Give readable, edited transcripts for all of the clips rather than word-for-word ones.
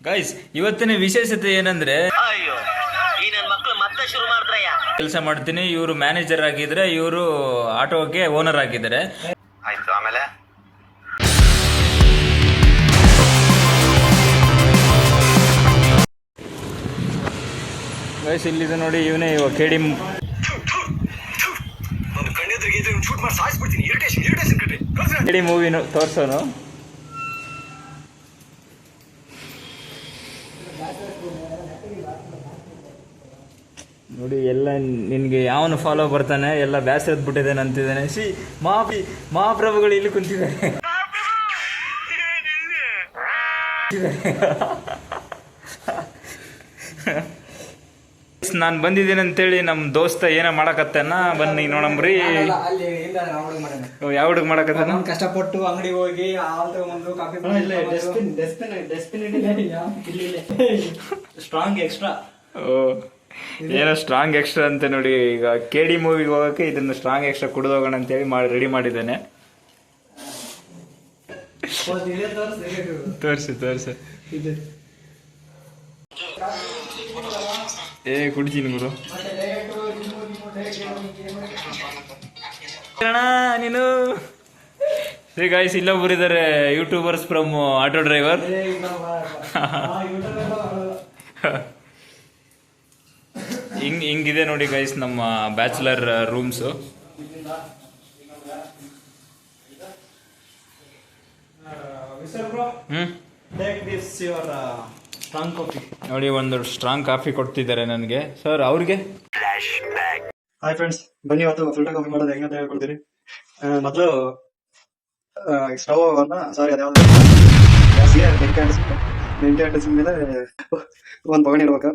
Guys, ಇವತ್ತಿನ ವಿಶೇಷತೆ ಏನಂದ್ರೆ ಕೆಲಸ ಮಾಡ್ತೀನಿ. ಇವರು ಮ್ಯಾನೇಜರ್ ಆಗಿದ್ರೆ, ಇವರು ಆಟೋಗೆ ಓನರ್ ಆಗಿದ್ದಾರೆ. ಆಯ್ತು, ಆಮೇಲೆ ಗೈಸ್ ಇಲ್ಲಿದೆ ನೋಡಿ, ಇವನೇ ಇವಾಗ ಕೆಡಿ ಮೂವಿನು ತೋರ್ಸೋನು. ನೋಡಿ, ಎಲ್ಲ ನಿನ್ಗೆ ಯಾವನು ಫಾಲೋ ಬರ್ತಾನೆ, ಎಲ್ಲ ಬೇಸರದ್ ಬಿಟ್ಟಿದ್ದೇನೆ ಅಂತಿದ್ದಾನೆ. ಮಹಾಪ್ರಭುಗಳು ಇಲ್ಲಿ ಕುಂತಿದ್ದಾರೆ. ನಾನು ಬಂದಿದ್ದೀನಿ ಅಂತೇಳಿ ನಮ್ಮ ದೋಸ್ತ ಏನ ಮಾಡಕತ್ತಾನ, ಬನ್ನಿ ನೋಡಂಬ್ರಿ. ಯಾವ ಹುಡುಗ ಮಾಡಕತ್ತಾನ? ಕಷ್ಟಪಟ್ಟು ಅಂಗಡಿ ಹೋಗಿ ಸ್ಟ್ರಾಂಗ್ ಎಕ್ಸ್ಟ್ರಾ. ಏನೋ ಸ್ಟ್ರಾಂಗ್ ಎಕ್ಸ್ಟ್ರಾ ಅಂತ ನೋಡಿ. ಈಗ ಕೆಡಿ ಮೂವಿಗೆ ಹೋಗಕ್ಕೆ ಇದನ್ನ ಸ್ಟ್ರಾಂಗ್ ಎಕ್ಸ್ಟ್ರಾ ಕುಡಿದೋಗೋಣ ಅಂತೇಳಿ ರೆಡಿ ಮಾಡಿದ್ದೇನೆ. ತೋರ್ಸು. ಕುಡಿತೀನಿ ಗುರು. ನೀನು ಗಾಯ್ಸ್, ಇಲ್ಲೊಬ್ರು ಇದ್ದಾರೆ, ಯೂಟ್ಯೂಬರ್ಸ್ ಫ್ರಮ್ ಆಟೋ ಡ್ರೈವರ್. ಹಿಂಗಿದೆ ನೋಡಿ ಗೈಸ್ ನಮ್ಮ ಬ್ಯಾಚುಲರ್ ರೂಮ್ಸು. ನೋಡಿ, ಒಂದು ಸ್ಟ್ರಾಂಗ್ ಕಾಫಿ ಕೊಡ್ತಿದ್ದಾರೆ ನನಗೆ ಸರ್. ಅವ್ರಿಗೆ ಹಾಯ್ ಫ್ರೆಂಡ್ಸ್, ಬನ್ನಿ ಇವತ್ತು ಫಿಲ್ಟರ್ ಕಾಫಿ ಮಾಡೋದು ಹೆಂಗಂತ ಹೇಳ್ಕೊಡ್ತೀರಿ. ಮೊದಲು ಸ್ಟವ್ ಅನ್ನ ಅದ್ಯಾವ್ದು ಬೆಂಕಿ ಅಂಟಿಸಿದ ಮೇಲೆ ಒಂದು ಬಗಣಿ ಇಡ್ಬೇಕು.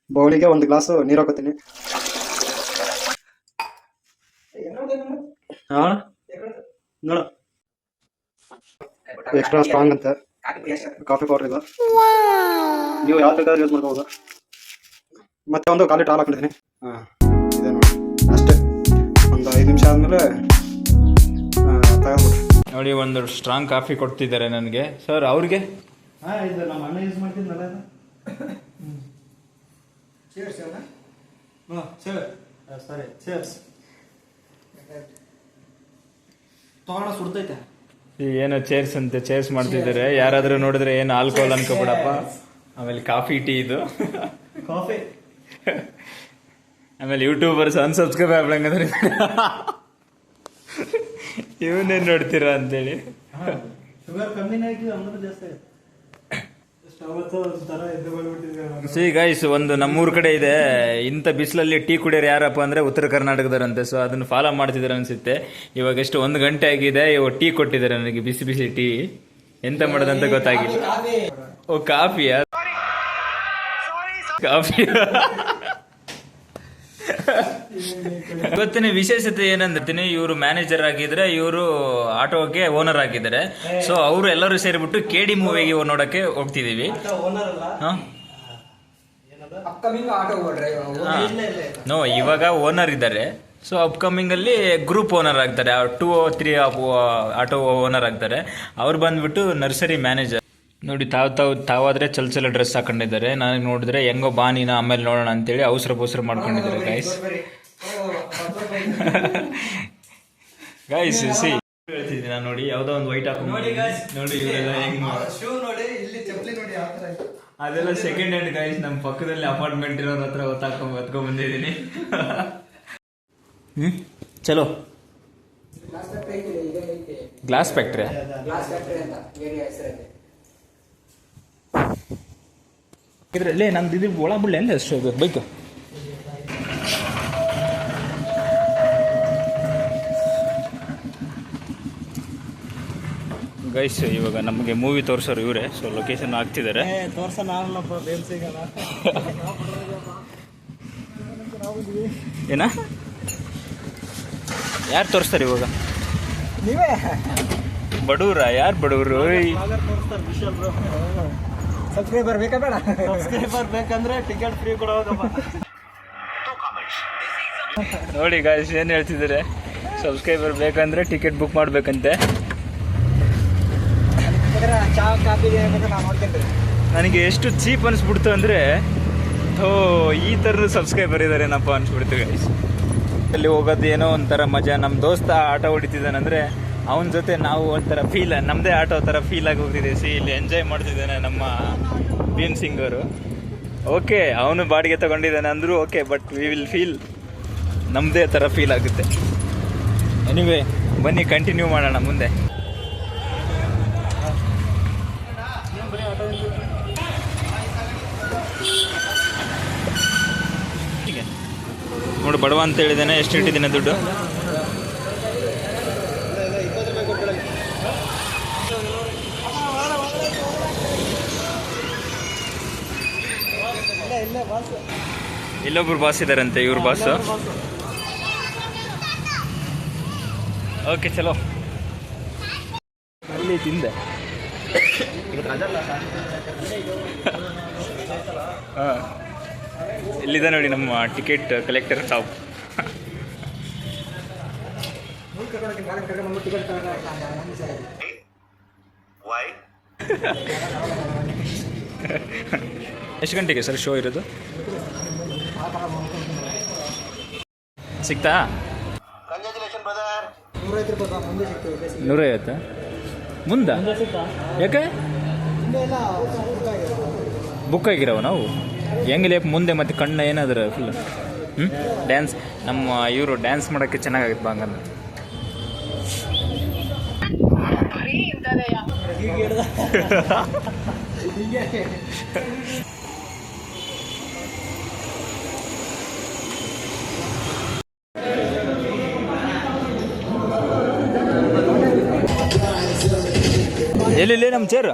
ಬೌಲಿಗೆ ಒಂದು ಗ್ಲಾಸ್ ನೀರು ಹಾಕೋತೀನಿ. ನೋಡ, ಎಕ್ಸ್ಟ್ರಾ ಸ್ಟ್ರಾಂಗ್ ಅಂತ ಕಾಫಿ ಪೌಡರ್ ಇಲ್ಲ, ನೀವು ಯಾವ ಬೇಕಾದ್ರೂ ಯೂಸ್ ಮಾಡ್ಕೋಬಹುದು. ಮತ್ತೆ ಒಂದು ಕಾಲು ಲೀಟರ್ ಹಾಲು ಹಾಕೊಂಡಿದ್ದೀನಿ. ಇದೆ ನೋಡಿ, ಅಷ್ಟೇ. ಒಂದು 5 ನಿಮಿಷ ಆದ್ಮೇಲೆ ತಗೊಂಡ್ಬಿಟ್ರಿ. ನೋಡಿ, ಒಂದು ಸ್ಟ್ರಾಂಗ್ ಕಾಫಿ ಕೊಡ್ತಿದ್ದಾರೆ ನನಗೆ ಸರ್. ಅವ್ರಿಗೆ ಇದು ನಮ್ಮ ಅಣ್ಣ ಯೂಸ್ ಮಾಡ್ತಿದ್ನಲ್ಲ. ತಗೊಂಡ ಸುಡ್ತೈತೆ. ಏನೋ ಚೇರ್ಸ್ ಅಂತೆ, ಚೇರ್ಸ್ ಮಾಡ್ತಿದ್ದಾರೆ. ಯಾರಾದ್ರೂ ನೋಡಿದ್ರೆ ಏನು ಆಲ್ಕೋಹಾಲ್ ಅನ್ಕೋಬಿಡಪ್ಪ. ಆಮೇಲೆ ಕಾಫಿ ಟೀ ಇದು ಕಾಫಿ. ಆಮೇಲೆ ಯೂಟ್ಯೂಬರ್ಸ್ ಅನ್ಸಬ್ಸ್ಕ್ರೈಬ್ ಆಗ್ಲಂಗಂದ್ರೆ ಇವನ್ನೇನು ನೋಡ್ತೀರಾ ಅಂತೇಳಿ. ಶುಗರ್ ಕಮ್ಮಿನೇ ಆಗಿ ಅಂದ್ರೆ ಜಾಸ್ತಿ ಆಗುತ್ತೆ. ಸಿ ಗೈಸ್, ಒಂದು ನಮ್ಮೂರ್ ಕಡೆ ಇದೆ, ಇಂಥ ಬಿಸಿಲಲ್ಲಿ ಟೀ ಕುಡಿಯೋರು ಯಾರಪ್ಪ ಅಂದ್ರೆ ಉತ್ತರ ಕರ್ನಾಟಕದವರಂತೆ. ಸೊ ಅದನ್ನ ಫಾಲೋ ಮಾಡ್ತಿದ್ದಾರೆ ಅನ್ಸುತ್ತೆ. ಇವಾಗ ಎಷ್ಟು 1 ಗಂಟೆ ಆಗಿದೆ, ಇವಾಗ ಟೀ ಕೊಟ್ಟಿದ್ದಾರೆ ನನಗೆ, ಬಿಸಿ ಬಿಸಿ ಟೀ. ಎಂತ ಮಾಡೋದಂತ ಗೊತ್ತಾಗಿಲ್ಲ. ಓ, ಕಾಫಿಯಾ? ಕಾಫಿ. ಇವತ್ತಿನ ವಿಶೇಷತೆ ಏನಂದ್ರೆ, ಇವರು ಮ್ಯಾನೇಜರ್ ಆಗಿದ್ರೆ, ಇವರು ಆಟೋಗೆ ಓನರ್ ಆಗಿದ್ದಾರೆ. ಸೊ ಅವರು ಎಲ್ಲರೂ ಸೇರಿಬಿಟ್ಟು ಕೆಡಿ ಮೂವಿಗೆ ನೋಡಕ್ಕೆ ಹೋಗ್ತಿದೀವಿ. ನೋ, ಇವಾಗ ಓನರ್ ಇದ್ದಾರೆ. ಸೊ ಅಪ್ಕಮಿಂಗ್ ಅಲ್ಲಿ ಗ್ರೂಪ್ ಓನರ್ ಆಗ್ತಾರೆ, 2 or 3 ಆಟೋ ಓನರ್ ಆಗ್ತಾರೆ. ಅವ್ರು ಬಂದ್ಬಿಟ್ಟು ನರ್ಸರಿ ಮ್ಯಾನೇಜರ್. ನೋಡಿ, ತಾವಾದ್ರೆ ಚಲ ಡ್ರೆಸ್ ಹಾಕೊಂಡಿದ್ದಾರೆ. ನನಗೆ ನೋಡಿದ್ರೆ ಹೆಂಗೋ ಬಾನಿನ ಆಮೇಲೆ ನೋಡೋಣ ಅಂತೇಳಿ ಅವಸರ ಮಾಡ್ಕೊಂಡಿದ್ದಾರೆ ಗೈಸ್. ಗೈಸ್ ಸಿ ಹೇಳ್ತಿದ್ದೀನಿ ನಾನು. ನೋಡಿ, ಯಾವ್ದೋ ಒಂದು ವೈಟ್ ಹಾಕೊಂಡು ನೋಡಿ ಇವರೆಲ್ಲ ಹೆಂಗ್ ಅದೆಲ್ಲ ಸೆಕೆಂಡ್ ಹ್ಯಾಂಡ್ ಗೈಸ್. ನಮ್ಮ ಪಕ್ಕದಲ್ಲಿ ಅಪಾರ್ಟ್ಮೆಂಟ್ ಇರೋರ ಹತ್ರ ಹೊತ್ಕೊಂಡ್ ಬಂದಿದ್ದೀನಿ. ಚಲೋ, ಗ್ಲಾಸ್ ಫ್ಯಾಕ್ಟ್ರಿ ಇದ್ರಲ್ಲೇ ನಂದು ಇದು ಒಳ ಬಿಡ್ಲೆ ಅಲ್ಲ ಅಷ್ಟು ಬೈಕ್. ಗೈಸ್, ಇವಾಗ ನಮಗೆ ಮೂವಿ ತೋರ್ಸೋರು ಇವರೇ. ಸೊ ಲೊಕೇಶನ್ ಹಾಕ್ತಿದ್ದಾರೆ. ಏನ ಯಾರು ತೋರಿಸ್ತಾರೆ ಇವಾಗ? ನೀವೇ ಬಡವ್ರ? ಯಾರು ಬಡವರು? ಸಬ್ಸ್ಕ್ರೈಬರ್ ಬೇಕಾ ಬೇಡ? ಸಬ್ಸ್ಕ್ರೈಬರ್ ಬೇಕಂದ್ರೆ ಟಿಕೆಟ್ ಫ್ರೀ ಕೊಡೋದಪ್ಪ. ನೋಡಿ ಗಾಯ್ಸ್, ಏನ್ ಹೇಳ್ತಿದ್ದಾರೆ. ಸಬ್ಸ್ಕ್ರೈಬರ್ ಬೇಕಂದ್ರೆ ಟಿಕೆಟ್ ಬುಕ್ ಮಾಡ್ಬೇಕಂತೆ. ಚಾ ಕಾಫಿ ನಾವು ನೋಡ್ಕೊಂಡ್ರಿ. ನನಗೆ ಎಷ್ಟು ಚೀಪ್ ಅನಿಸ್ಬಿಡ್ತು ಅಂದರೆ ಈ ಥರದ ಸಬ್ಸ್ಕ್ರೈಬರ್ ಇದ್ದಾರೇನಪ್ಪ ಅನಿಸ್ಬಿಡ್ತು ಗೈಸ್. ಅಲ್ಲಿ ಹೋಗೋದು ಏನೋ ಒಂಥರ ಮಜಾ. ನಮ್ಮ ದೋಸ್ತ ಆಟೋ ಹೊಡಿತಿದ್ದಾನಂದರೆ ಅವನ ಜೊತೆ ನಾವು ಒಂಥರ ಫೀಲ್, ನಮ್ಮದೇ ಆಟೋ ಥರ ಫೀಲ್ ಆಗಿ ಹೋಗ್ತಿದೆ. ಇಲ್ಲಿ ಎಂಜಾಯ್ ಮಾಡ್ತಿದ್ದಾನೆ ನಮ್ಮ ಭೀಮ್ ಸಿಂಗ್ ಅವರು. ಓಕೆ, ಅವನು ಬಾಡಿಗೆ ತೊಗೊಂಡಿದ್ದಾನೆ ಅಂದರೂ okay, but we will feel ನಮ್ಮದೇ ಥರ ಫೀಲ್ ಆಗುತ್ತೆ. ಎನಿವೇ ಬನ್ನಿ ಕಂಟಿನ್ಯೂ ಮಾಡೋಣ ಮುಂದೆ. ನೋಡು, ಬಡವ ಅಂತ ಹೇಳಿದ್ದೇನೆ. ಎಷ್ಟು ಇಟ್ಟಿದ್ದೀನಿ ದುಡ್ಡು? ಇಲ್ಲೊಬ್ರು ಬಾಸ್ ಇದ್ದಾರಂತೆ, ಇವ್ರ ಬಾಸು. ಓಕೆ ಚಲೋ. ಅಲ್ಲಿ ತಿಂದೆ. ಹಾಂ, ಇಲ್ಲಿದೆ ನೋಡಿ ನಮ್ಮ ಟಿಕೆಟ್ ಕಲೆಕ್ಟರ್ ಸಾಬ್. ಎಷ್ಟು ಗಂಟೆಗೆ ಸರ್ ಶೋ ಇರೋದು? ಸಿಗ್ತಾ? 150 ಮುಂದೆ ಯಾಕೆ ಬುಕ್ ಆಗಿರವ ನಾವು ಹೆಂಗೆ ಲೇಪ್ ಮುಂದೆ ಮತ್ತೆ ಕಣ್ಣ ಏನಾದ್ರೆ ಫುಲ್ ಡ್ಯಾನ್ಸ್. ನಮ್ಮ ಇವರು ಡ್ಯಾನ್ಸ್ ಮಾಡೋಕ್ಕೆ ಚೆನ್ನಾಗಾಗುತ್ತೆ ಬಾ ಹಂಗಂದ್ರೆ. ಎಲ್ಲಿ ನಮ್ಮ ಚೇರು